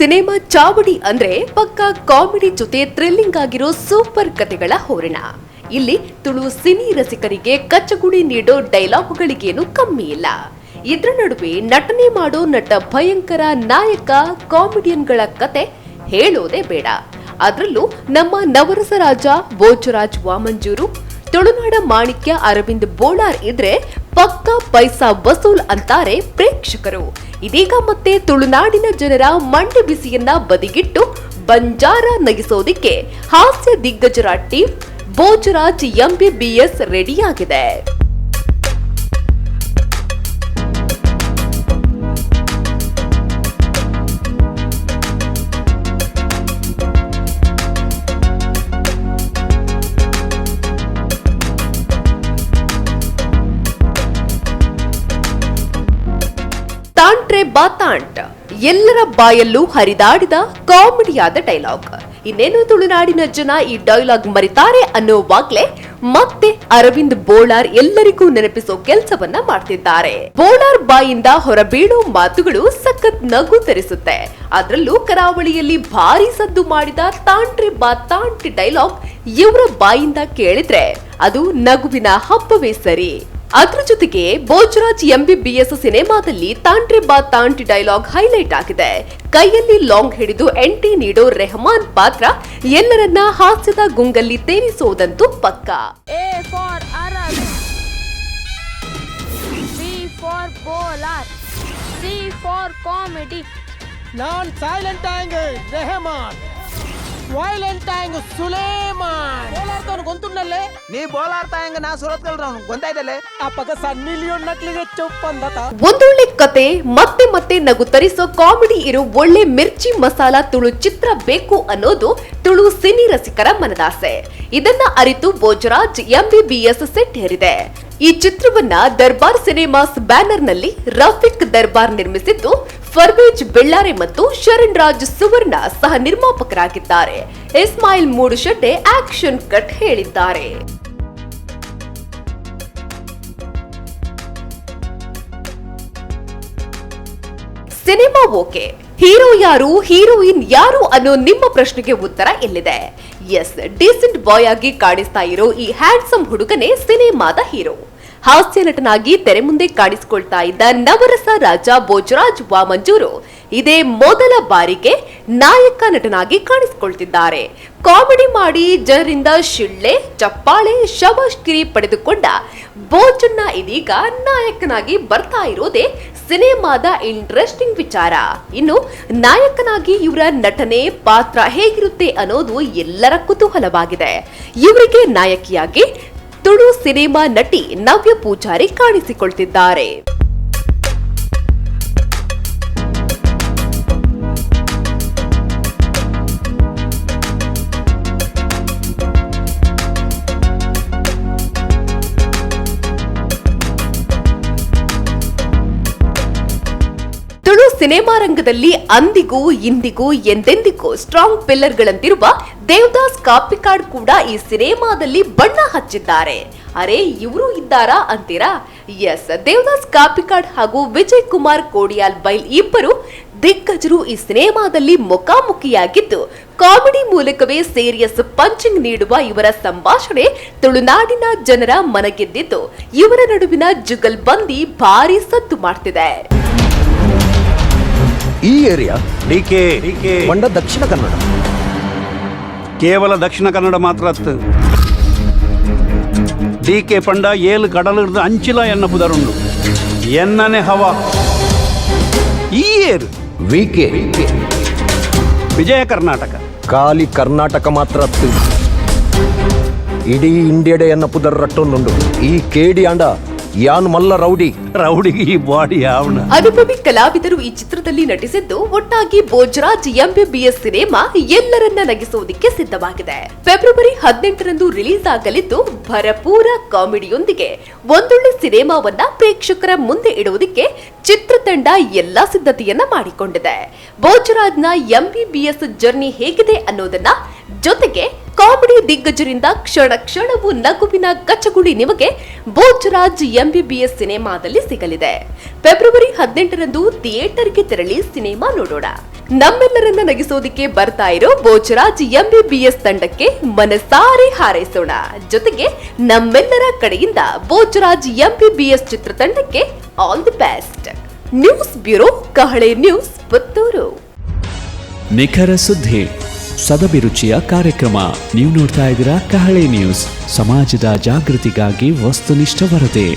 Cinema ಚಾವಡಿ ಅಂದ್ರೆ ಪಕ್ಕಾ comedy ಜೊತೆ ಥ್ರಿಲ್ಲಿಂಗ್ ಆಗಿರೋ ಸೂಪರ್ ಕಥೆಗಳ ಹೂರಣ. ಇಲ್ಲಿ ತುಳು ಸಿನಿ ರಸಿಕರಿಗೆ ಕಚ್ಚಗುಡಿ ನೀಡೋ ಡೈಲಾಗ್ಗಳಿಗೇನು ಕಮ್ಮಿ ಇಲ್ಲ. ಇದ್ರ ನಡುವೆ ನಟನೆ ಮಾಡೋ ನಟ ಭಯಂಕರ ನಾಯಕ ಕಾಮಿಡಿಯನ್ಗಳ ಕತೆ ಹೇಳೋದೇ ಬೇಡ. ಅದರಲ್ಲೂ ನಮ್ಮ ನವರಸ ರಾಜ ಭೋಜರಾಜ್ ವಾಮಂಜೂರು, ತುಳುನಾಡ ಮಾಣಿಕ್ಯ ಅರವಿಂದ್ ಬೋಳಾರ್ ಇದ್ರೆ ಪಕ್ಕಾ ಪೈಸಾ ವಸೂಲ್ ಅಂತಾರೆ ಪ್ರೇಕ್ಷಕರು. ಇದೀಗ ಮತ್ತೆ ತುಳುನಾಡಿನ ಜನರ ಮಂಡಿ ಬಿಸಿಯನ್ನ ಬದಿಗಿಟ್ಟು ಬಂಜಾರ ನಗಿಸೋದಿಕ್ಕೆ ಹಾಸ್ಯ ದಿಗ್ಗಜರ ಟೀಮ್ ಭೋಜರಾಜ್ MBBS ರೆಡಿಯಾಗಿದೆ. ತಾಂಟ್ರೆ ಬಾತಾಂಟ್ ಎಲ್ಲರ ಬಾಯಲ್ಲೂ ಹರಿದಾಡಿದ ಕಾಮಿಡಿಯಾದ ಡೈಲಾಗ್. ಇನ್ನೇನು ತುಳುನಾಡಿನ ಜನ ಈ ಡೈಲಾಗ್ ಮರಿತಾರೆ ಅನ್ನೋವಾಗ್ಲೇ ಮತ್ತೆ ಅರವಿಂದ್ ಬೋಳಾರ್ ಎಲ್ಲರಿಗೂ ನೆನಪಿಸೋ ಕೆಲಸವನ್ನ ಮಾಡ್ತಿದ್ದಾರೆ. ಬೋಳಾರ್ ಬಾಯಿಂದ ಹೊರಬೀಳೋ ಮಾತುಗಳು ಸಖತ್ ನಗು ತರಿಸುತ್ತೆ. ಅದರಲ್ಲೂ ಕರಾವಳಿಯಲ್ಲಿ ಭಾರಿ ಸದ್ದು ಮಾಡಿದ ತಾಂಟ್ರೆ ಬಾತಾಂಟ್ ಡೈಲಾಗ್ ಇವರ ಬಾಯಿಂದ ಕೇಳಿದ್ರೆ ಅದು ನಗುವಿನ ಹಬ್ಬವೇ ಸರಿ. ಅದ್ರ ಜೊತೆಗೆ ಭೋಜರಾಜ್ MBBS ಸಿನಿಮಾದಲ್ಲಿ ತಾಂಟ್ರೆ ಬಾತಾಂಟ್ ಡೈಲಾಗ್ ಹೈಲೈಟ್ ಆಗಿದೆ. ಕೈಯಲ್ಲಿ ಲಾಂಗ್ ಹಿಡಿದು ಎಂಟ್ರಿ ನೀಡೋ ರೆಹಮಾನ್ ಪಾತ್ರ ಎಲ್ಲರನ್ನ ಹಾಸ್ಯದ ಗುಂಗಲ್ಲಿ ತೇರಿಸೋದಂತೂ ಪಕ್ಕಾ. A for Arabic, B for Bolar, C for comedy. ನಾನ್ silent angle Rehman, violent tongue Suleman. బోలార్తో గొంతున్నల్లే నీ బోలార్ తాంగ్ నా ಸುರತ್ ಕಲ್ರವನು ಗೊಂತಾಯ್ತಲ್ಲೇ ಆ ಪಕ್ಕ ಸನ್ನಿ ಲಿಯೋನ್ ನಕ್ಲಿಗೆ ಚೊಪ್ಪಂದತ. ಒಂದೊಳ್ಳೆ ಕತೆ ಮತ್ತೆ ಮತ್ತೆ ನಗು ತರಿಸೋ ಕಾಮಿಡಿ ಇರೋ ಒಳ್ಳೆ ಮಿರ್ಚಿ ಮಸಾಲಾ ತುಳು ಚಿತ್ರ ಬೇಕು ಅನ್ನೋದು ತುಳು ಸಿನಿ ರಸಿಕರ ಮನದಾಸೆ. ಇದನ್ನ ಅರಿತು ಭೋಜರಾಜ್ MBBS ಸೆಟ್ ಹೇರಿದೆ. ಈ ಚಿತ್ರವನ್ನ ದರ್ಬಾರ್ ಸಿನಿಮಾಸ್ ಬ್ಯಾನರ್ ನಲ್ಲಿ ರಫೀಕ್ ದರ್ಬಾರ್ ನಿರ್ಮಿಸಿದ್ದು, ಫರ್ವೇಜ್ ಬೆಳ್ಳಾರೆ ಮತ್ತು ಶರಣ್ ರಾಜ್ ಸುವರ್ಣ ಸಹ ನಿರ್ಮಾಪಕರಾಗಿದ್ದಾರೆ. ಇಸ್ಮಾಯಿಲ್ ಮೂಡುಶೆಡ್ಡೆ ಆಕ್ಷನ್ ಕಟ್ ಹೇಳಿದ್ದಾರೆ. ಸಿನಿಮಾ ಓಕೆ, ಹೀರೋ ಯಾರು, ಹೀರೋಯಿನ್ ಯಾರು ಅನ್ನೋ ನಿಮ್ಮ ಪ್ರಶ್ನೆಗೆ ಉತ್ತರ ಇಲ್ಲಿದೆ. ಎಸ್, ಡೀಸೆಂಟ್ ಬಾಯ್ ಆಗಿ ಕಾಣಿಸ್ತಾ ಇರೋ ಈ ಹ್ಯಾಂಡ್ಸಮ್ ಹುಡುಗನೇ ಸಿನಿಮಾದ ಹೀರೋ. ಹಾಸ್ಯ ನಟನಾಗಿ ತೆರೆ ಮುಂದೆ ಕಾಣಿಸಿಕೊಳ್ತಾ ಇದ್ದ ನವರಸ ರಾಜ ಭೋಜರಾಜ್ ವಾಮಂಜೂರು ಇದೇ ಮೊದಲ ಬಾರಿಗೆ ನಾಯಕ ನಟನಾಗಿ ಕಾಣಿಸಿಕೊಳ್ತಿದ್ದಾರೆ. ಕಾಮಿಡಿ ಮಾಡಿ ಜನರಿಂದ ಶಿಳ್ಳೆ, ಚಪ್ಪಾಳೆ, ಶಬಾಷ್ಗಿರಿ ಪಡೆದುಕೊಂಡ ಭೋಜನ್ನ ಇದೀಗ ನಾಯಕನಾಗಿ ಬರ್ತಾ ಇರೋದೇ ಸಿನಿಮಾದ ಇಂಟ್ರೆಸ್ಟಿಂಗ್ ವಿಚಾರ. ಇನ್ನು ನಾಯಕನಾಗಿ ಇವರ ನಟನೆ ಪಾತ್ರ ಹೇಗಿರುತ್ತೆ ಅನ್ನೋದು ಎಲ್ಲರ ಕುತೂಹಲವಾಗಿದೆ. ಇವರಿಗೆ ನಾಯಕಿಯಾಗಿ ತುಳು ಸಿನಿಮಾ ನಟಿ ನವ್ಯ ಪೂಜಾರಿ ಕಾಣಿಸಿಕೊಳ್ತಿದ್ದಾರೆ. ತುಳು ಸಿನಿಮಾ ರಂಗದಲ್ಲಿ ಅಂದಿಗೂ ಇಂದಿಗೂ ಎಂದೆಂದಿಗೂ ಸ್ಟ್ರಾಂಗ್ ಪಿಲ್ಲರ್ಗಳಂತಿರುವ ದೇವದಾಸ್ ಕಾಪಿಕಾಡ್ ಕೂಡ ಈ ಸಿನಿಮಾದಲ್ಲಿ ಬಣ್ಣ ಹಚ್ಚಿದ್ದಾರೆ. ಅರೆ, ಇವರು ಇದ್ದಾರಾ ಅಂತೀರಾ? ಎಸ್, ದೇವದಾಸ್ ಕಾಪಿಕಾಡ್ ಹಾಗೂ ವಿಜಯ್ ಕುಮಾರ್ ಕೋಡಿಯಾಲ್ ಬೈಲ್ ಇಬ್ಬರು ದಿಗ್ಗಜರು ಈ ಸಿನಿಮಾದಲ್ಲಿ ಮುಖಾಮುಖಿಯಾಗಿದ್ದು, ಕಾಮಿಡಿ ಮೂಲಕವೇ ಸೀರಿಯಸ್ ಪಂಚಿಂಗ್ ನೀಡುವ ಇವರ ಸಂಭಾಷಣೆ ತುಳುನಾಡಿನ ಜನರ ಮನಗೆದ್ದಿದ್ದು, ಇವರ ನಡುವಿನ ಜುಗಲ್ಬಂದಿ ಭಾರಿ ಸದ್ದು ಮಾಡ್ತಿದೆ. ಈ ಏರಿಯಾ ಡಿಕೆ ಮಂಡ ದಕ್ಷಿಣ ಕನ್ನಡ, ಕೇವಲ ದಕ್ಷಿಣ ಕನ್ನಡ ಮಾತ್ರ ಅತ್ತು. ಡಿಕೆ ಪಂಡ ಏಳು ಕಡಲಿರ್ದು ಅಂಚಿಲ ಎನ್ನ ಪುದರುಂಡು ಎನ್ನನೆ ಹವಾ ಈ ಏರು ವಿಕೆ ವಿಜಯ ಕರ್ನಾಟಕ ಖಾಲಿ ಕರ್ನಾಟಕ ಮಾತ್ರ ಅತ್ತು. ಇಡೀ ಇಂಡಿಯಡೆ ಎನ್ನ ಪುದರ್ ರಟ್ಟೊಂದುಂಡು ಈ ಕೇಡಿ ಅಂಡ ಯಾನ್ ಮಲ್ಲ ರೌಡಿಗೆ ಈ ಬಾಡಿ ಯಾವನ. ಅನುಭವಿ ಕಲಾವಿದರು ಈ ಚಿತ್ರದಲ್ಲಿ ನಟಿಸಿದ್ದು, ಒಟ್ಟಾಗಿ ಭೋಜರಾಜ್ MBBS ಸಿನಿಮಾ ಎಲ್ಲರನ್ನ ನಗಿಸೋದಿಕ್ಕೆ ಸಿದ್ಧವಾಗಿದೆ. ಫೆಬ್ರವರಿ 18ರಂದು ರಿಲೀಸ್ ಆಗಲಿದ್ದು, ಭರಪೂರ ಕಾಮಿಡಿಯೊಂದಿಗೆ ಒಂದೊಳ್ಳೆ ಸಿನಿಮಾವನ್ನ ಪ್ರೇಕ್ಷಕರ ಮುಂದೆ ಇಡುವುದಕ್ಕೆ ಚಿತ್ರತಂಡ ಎಲ್ಲಾ ಸಿದ್ಧತೆಯನ್ನ ಮಾಡಿಕೊಂಡಿದೆ. ಭೋಜರಾಜ್ನ MBBS ಜರ್ನಿ ಹೇಗಿದೆ ಅನ್ನೋದನ್ನ, ಜೊತೆಗೆ ಕಾಮಿಡಿ ದಿಗ್ಗಜರಿಂದ ಕ್ಷಣ ಕ್ಷಣವೂ ನಗುವಿನ ಕಚ್ಚಗುಳಿ ನಿಮಗೆ ಭೋಜರಾಜ್ ಎಂಬಿಬಿಎಸ್ ಸಿನಿಮಾದಲ್ಲಿ ಸಿಗಲಿದೆ. ಫೆಬ್ರವರಿ 18ರಂದು ಥಿಯೇಟರ್ಗೆ ತೆರಳಿ ಸಿನಿಮಾ ನೋಡೋಣ. ನಮ್ಮೆಲ್ಲರನ್ನ ನಗಿಸೋದಿಕ್ಕೆ ಬರ್ತಾ ಇರೋ ಭೋಜರಾಜ್ ಎಂಬಿಬಿಎಸ್ ತಂಡಕ್ಕೆ ಮನಸಾರೆ ಹಾರೈಸೋಣ. ಜೊತೆಗೆ ನಮ್ಮೆಲ್ಲರ ಕಡೆಯಿಂದ ಭೋಜರಾಜ್ ಎಂಬಿಬಿಎಸ್ ಚಿತ್ರತಂಡಕ್ಕೆ all the best. News bureau, Kahale news, Puttur. ನಿಖರ ಸುದ್ದಿ, ಸದಭಿರುಚಿಯ ಕಾರ್ಯಕ್ರಮ. ನೀವು ನೋಡ್ತಾ ಇದ್ದೀರಾ ಕಹಳೆ ನ್ಯೂಸ್, ಸಮಾಜದ ಜಾಗೃತಿಗಾಗಿ ವಸ್ತುನಿಷ್ಠ ವರದಿ.